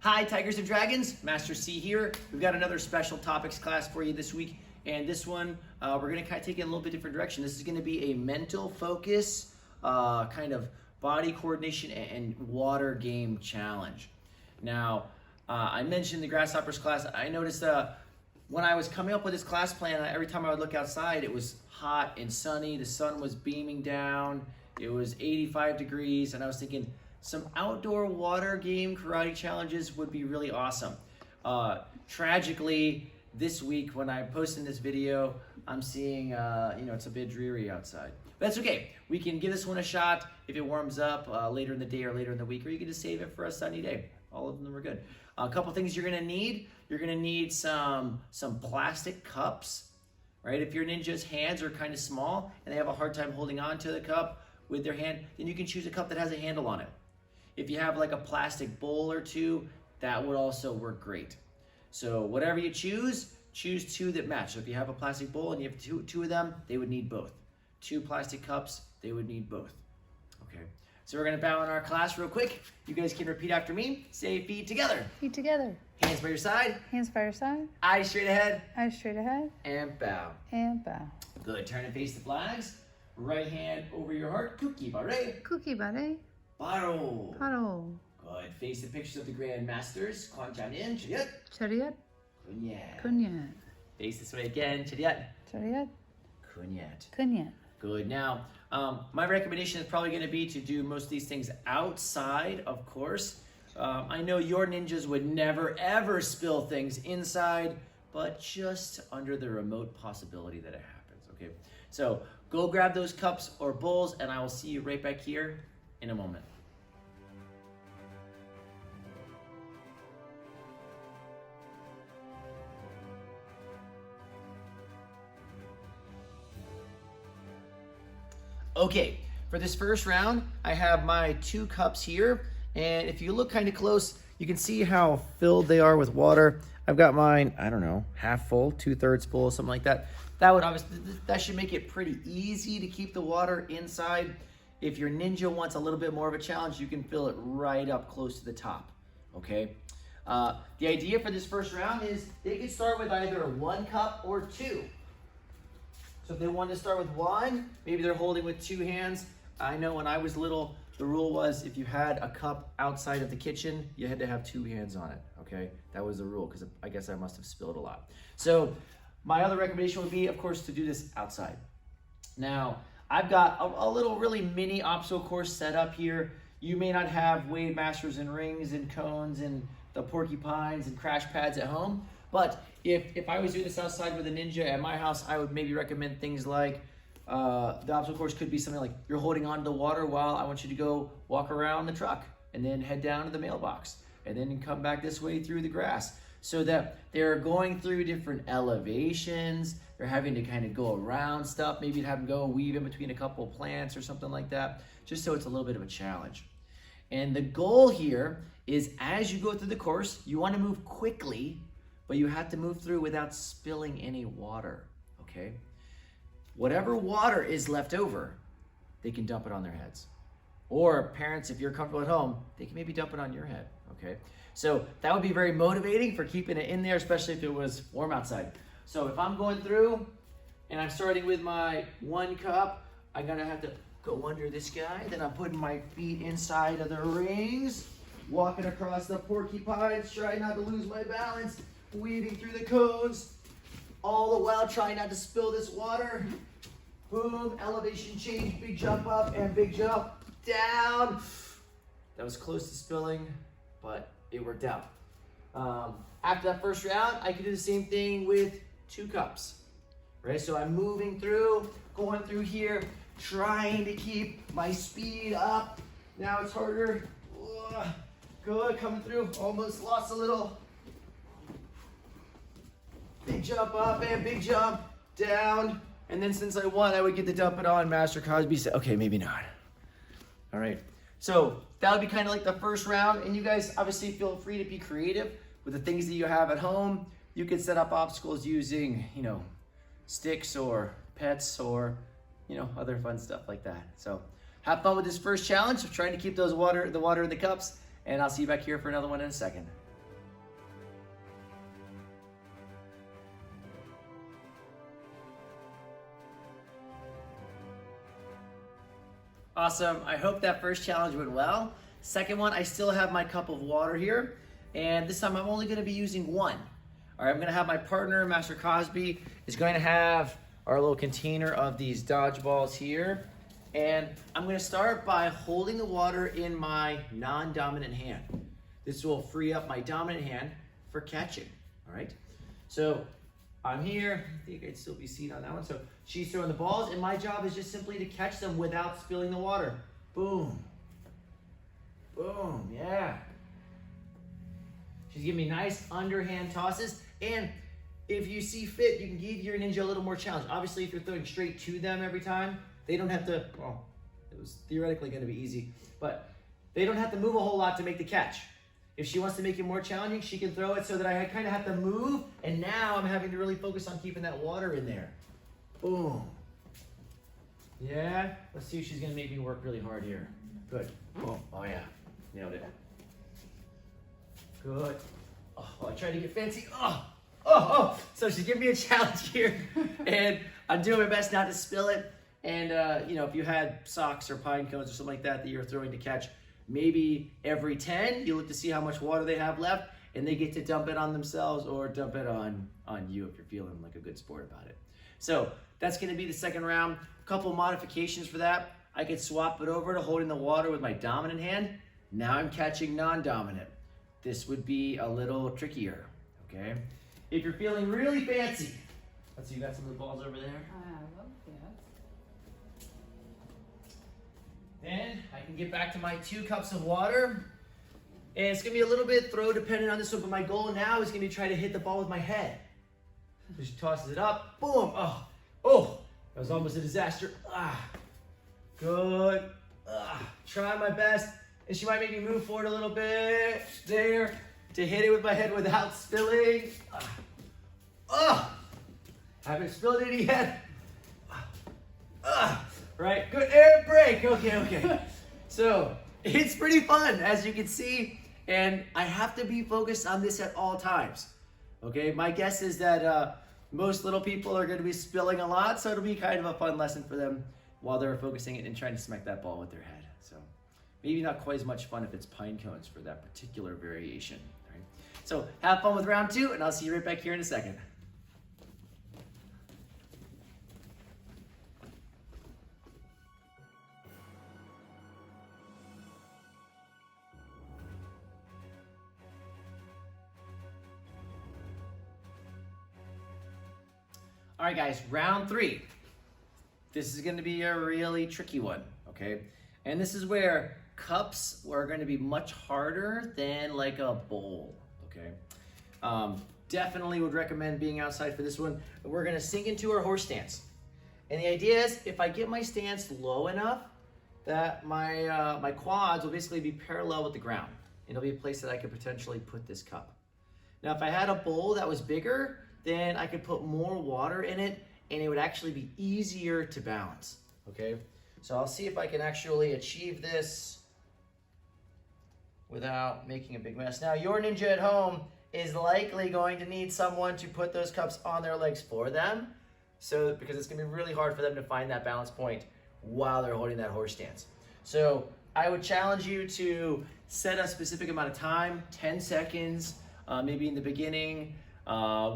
Hi, Tigers and Dragons, Master C here. We've got another special topics class for you this week, and this one we're going to kind of take it in a little bit different direction. This is going to be a mental focus, kind of body coordination and water game challenge. Now, I mentioned the Grasshoppers class. I noticed when I was coming up with this class plan, every time I would look outside, it was hot and sunny. The sun was beaming down. It was 85 degrees, and I was thinking, some outdoor water game karate challenges would be really awesome. Tragically, this week when I'm posting this video, I'm seeing, it's a bit dreary outside. But that's okay. We can give this one a shot if it warms up later in the day or later in the week, or you can just save it for a sunny day. All of them are good. A couple things you're gonna need. You're gonna need some plastic cups, right? If your ninja's hands are kind of small and they have a hard time holding on to the cup with their hand, then you can choose a cup that has a handle on it. If you have like a plastic bowl or two, that would also work great. So whatever you choose two that match. So if you have a plastic bowl and you have two of them, they would need both. 2 plastic cups, they would need both. Okay, so we're gonna bow in our class real quick. You guys can repeat after me. Say feet together. Feet together. Hands by your side. Hands by your side. Eyes straight ahead. Eyes straight ahead. And bow. And bow. Good, turn and face the flags. Right hand over your heart. Kuki bare. Kuki bare. Paro. Paro. Good. Face the pictures of the Grand Masters. Kwan Chan In. Chariot. Chariot. Kunyat. Kunyat. Face this way again. Chariot. Chariot. Kunyat. Kunyat. Good. Now, my recommendation is probably going to be to do most of these things outside, of course. I know your ninjas would never, ever spill things inside, but just under the remote possibility that it happens, okay? So go grab those cups or bowls, and I will see you right back here in a moment. Okay, for this first round, I have my 2 cups here, and if you look kind of close, you can see how filled they are with water. I've got mine, I don't know, half full, 2/3 full, something like that. That should make it pretty easy to keep the water inside. If your ninja wants a little bit more of a challenge, you can fill it right up close to the top, okay? The idea for this first round is they can start with either 1 cup or 2. So if they want to start with 1, maybe they're holding with 2 hands. I know when I was little, the rule was if you had a cup outside of the kitchen, you had to have 2 hands on it, okay? That was the rule, because I guess I must have spilled a lot. So my other recommendation would be, of course, to do this outside. Now, I've got a little really mini obstacle course set up here. You may not have Wade Masters and rings and cones and the porcupines and crash pads at home, but if I was doing this outside with a ninja at my house, I would maybe recommend things like, the obstacle course could be something like you're holding on to the water while I want you to go walk around the truck and then head down to the mailbox and then come back this way through the grass, so that they're going through different elevations. They're having to kind of go around stuff. Maybe you'd have them go weave in between a couple of plants or something like that, just so it's a little bit of a challenge. And the goal here is, as you go through the course, you want to move quickly, but you have to move through without spilling any water, okay? Whatever water is left over, they can dump it on their heads. Or parents, if you're comfortable at home, they can maybe dump it on your head, okay? So that would be very motivating for keeping it in there, especially if it was warm outside. So if I'm going through and I'm starting with my 1 cup, I'm gonna have to go under this guy, then I'm putting my feet inside of the rings, walking across the porcupines, trying not to lose my balance, weaving through the cones, all the while trying not to spill this water. Boom, elevation change, big jump up and big jump down. That was close to spilling, but it worked out. After that first round, I can do the same thing with 2 cups, right? So I'm moving through, going through here, trying to keep my speed up. Now it's harder. Good, coming through, almost lost a little. Big jump up and big jump down. And then since I won, I would get to dump it on. Master Cosby said, okay, maybe not. All right, so that would be kind of like the first round. And you guys obviously feel free to be creative with the things that you have at home. You could set up obstacles using, sticks or pets or, other fun stuff like that. So have fun with this first challenge of trying to keep the water in the cups. And I'll see you back here for another one in a second. Awesome. I hope that first challenge went well. Second one, I still have my cup of water here. And this time I'm only going to be using one. All right, I'm going to have my partner, Master Cosby, is going to have our little container of these dodgeballs here. And I'm going to start by holding the water in my non-dominant hand. This will free up my dominant hand for catching. All right. So I'm here. I think I'd still be seen on that one. So she's throwing the balls, and my job is just simply to catch them without spilling the water. Boom. Boom. Yeah. She's giving me nice underhand tosses. And if you see fit, you can give your ninja a little more challenge. Obviously, if you're throwing straight to them every time, they don't have to, well, it was theoretically going to be easy, but they don't have to move a whole lot to make the catch. If she wants to make it more challenging, she can throw it so that I kind of have to move, and now I'm having to really focus on keeping that water in there. Boom. Yeah, let's see if she's gonna make me work really hard here. Good. Boom. Oh yeah, nailed it. Good. Oh, I tried to get fancy. Oh. So she's giving me a challenge here, and I'm doing my best not to spill it. And if you had socks or pine cones or something like that you're throwing to catch, maybe every 10, you look to see how much water they have left, and they get to dump it on themselves or dump it on you if you're feeling like a good sport about it. So that's going to be the second round. A couple modifications for that. I could swap it over to holding the water with my dominant hand. Now I'm catching non-dominant. This would be a little trickier, okay? If you're feeling really fancy, let's see, you got some of the balls over there? Yes. Then I can get back to my 2 cups of water. And it's gonna be a little bit throw dependent on this one, but my goal now is gonna be try to hit the ball with my head. Just tosses it up, boom, oh, that was almost a disaster. Good, try my best. And she might make me move forward a little bit there to hit it with my head without spilling. Haven't spilled it yet. Right, good, air break, okay. So, it's pretty fun, as you can see, and I have to be focused on this at all times. Okay, my guess is that most little people are gonna be spilling a lot, so it'll be kind of a fun lesson for them while they're focusing and trying to smack that ball with their head. So, maybe not quite as much fun if it's pine cones for that particular variation. All right? So, have fun with round 2, and I'll see you right back here in a second. All right, guys, round 3. This is going to be a really tricky one, okay? And this is where cups are going to be much harder than like a bowl, okay? Definitely would recommend being outside for this one. We're going to sink into our horse stance. And the idea is if I get my stance low enough that my quads will basically be parallel with the ground. It'll be a place that I could potentially put this cup. Now, if I had a bowl that was bigger, then I could put more water in it and it would actually be easier to balance, okay? So I'll see if I can actually achieve this without making a big mess. Now, your ninja at home is likely going to need someone to put those cups on their legs for them, because it's gonna be really hard for them to find that balance point while they're holding that horse stance. So I would challenge you to set a specific amount of time, 10 seconds, maybe in the beginning,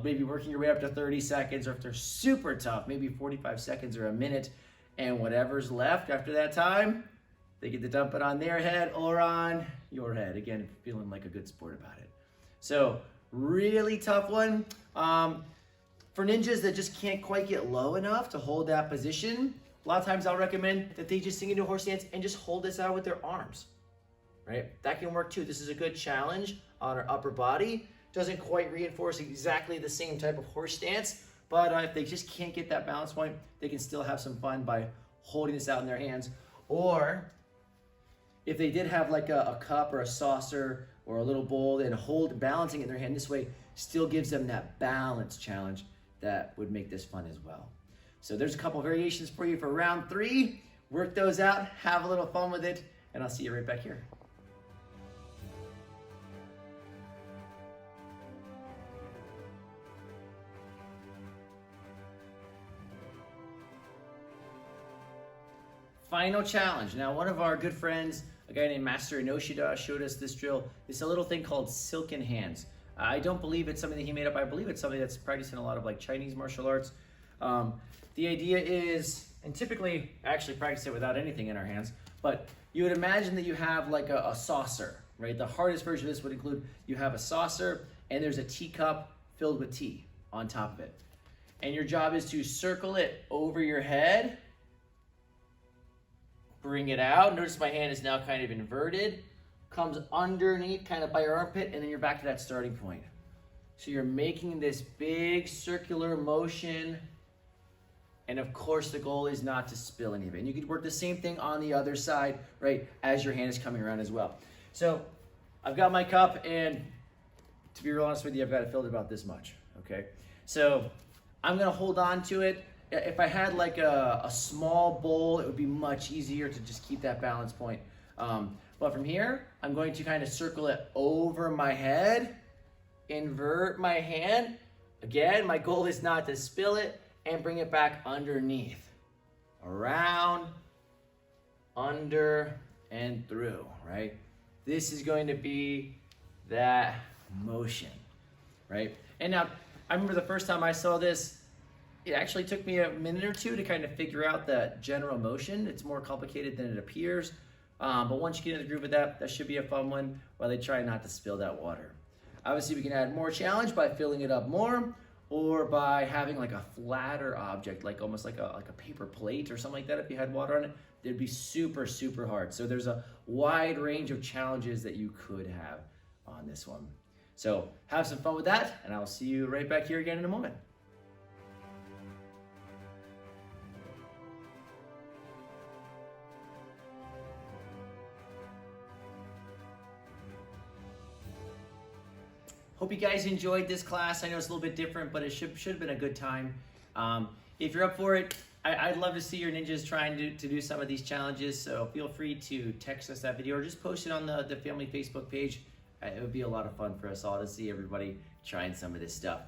maybe working your way up to 30 seconds, or if they're super tough, maybe 45 seconds or a minute, and whatever's left after that time, they get to dump it on their head or on your head. Again, if you're feeling like a good sport about it. So, really tough one. For ninjas that just can't quite get low enough to hold that position, a lot of times I'll recommend that they just sink into a horse stance and just hold this out with their arms, right? That can work too. This is a good challenge on our upper body. Doesn't quite reinforce exactly the same type of horse stance, but if they just can't get that balance point, they can still have some fun by holding this out in their hands. Or if they did have like a cup or a saucer or a little bowl, then balancing it in their hand this way still gives them that balance challenge that would make this fun as well. So there's a couple variations for you for round 3. Work those out, have a little fun with it, and I'll see you right back here. final challenge. Now, one of our good friends, a guy named Master Inoshida, showed us this drill. It's a little thing called silken hands. I don't believe it's something that he made up. I believe it's something that's practiced in a lot of like Chinese martial arts. The idea is, and typically I actually practice it without anything in our hands, but you would imagine that you have like a saucer, right? The hardest version of this would include you have a saucer and there's a teacup filled with tea on top of it. And your job is to circle it over your head, bring it out. Notice my hand is now kind of inverted, comes underneath kind of by your armpit, and then you're back to that starting point. So you're making this big circular motion, and of course the goal is not to spill any of it. And you could work the same thing on the other side, right, as your hand is coming around as well. So I've got my cup, and to be real honest with you, I've got it filled about this much, okay? So I'm gonna hold on to it. If I had like a small bowl, it would be much easier to just keep that balance point. But from here, I'm going to kind of circle it over my head, invert my hand. Again, my goal is not to spill it, and bring it back underneath. Around, under, and through, right? This is going to be that motion, right? And now, I remember the first time I saw this, it actually took me a minute or two to kind of figure out the general motion. It's more complicated than it appears. But once you get in the groove of that, that should be a fun one while they try not to spill that water. Obviously, we can add more challenge by filling it up more, or by having like a flatter object, like almost like a paper plate or something like that. If you had water on it, it'd be super, super hard. So there's a wide range of challenges that you could have on this one. So have some fun with that, and I'll see you right back here again in a moment. Hope you guys enjoyed this class. I know it's a little bit different, but it should have been a good time. If you're up for it, I'd love to see your ninjas trying to do some of these challenges, so feel free to text us that video or just post it on the family Facebook page. It would be a lot of fun for us all to see everybody trying some of this stuff.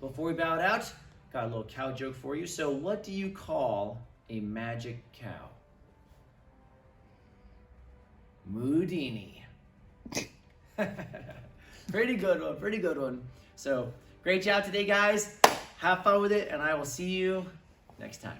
Before we bow out, got a little cow joke for you. So what do you call a magic cow? Moodini. Pretty good one, pretty good one. So great job today, guys. Have fun with it, and I will see you next time.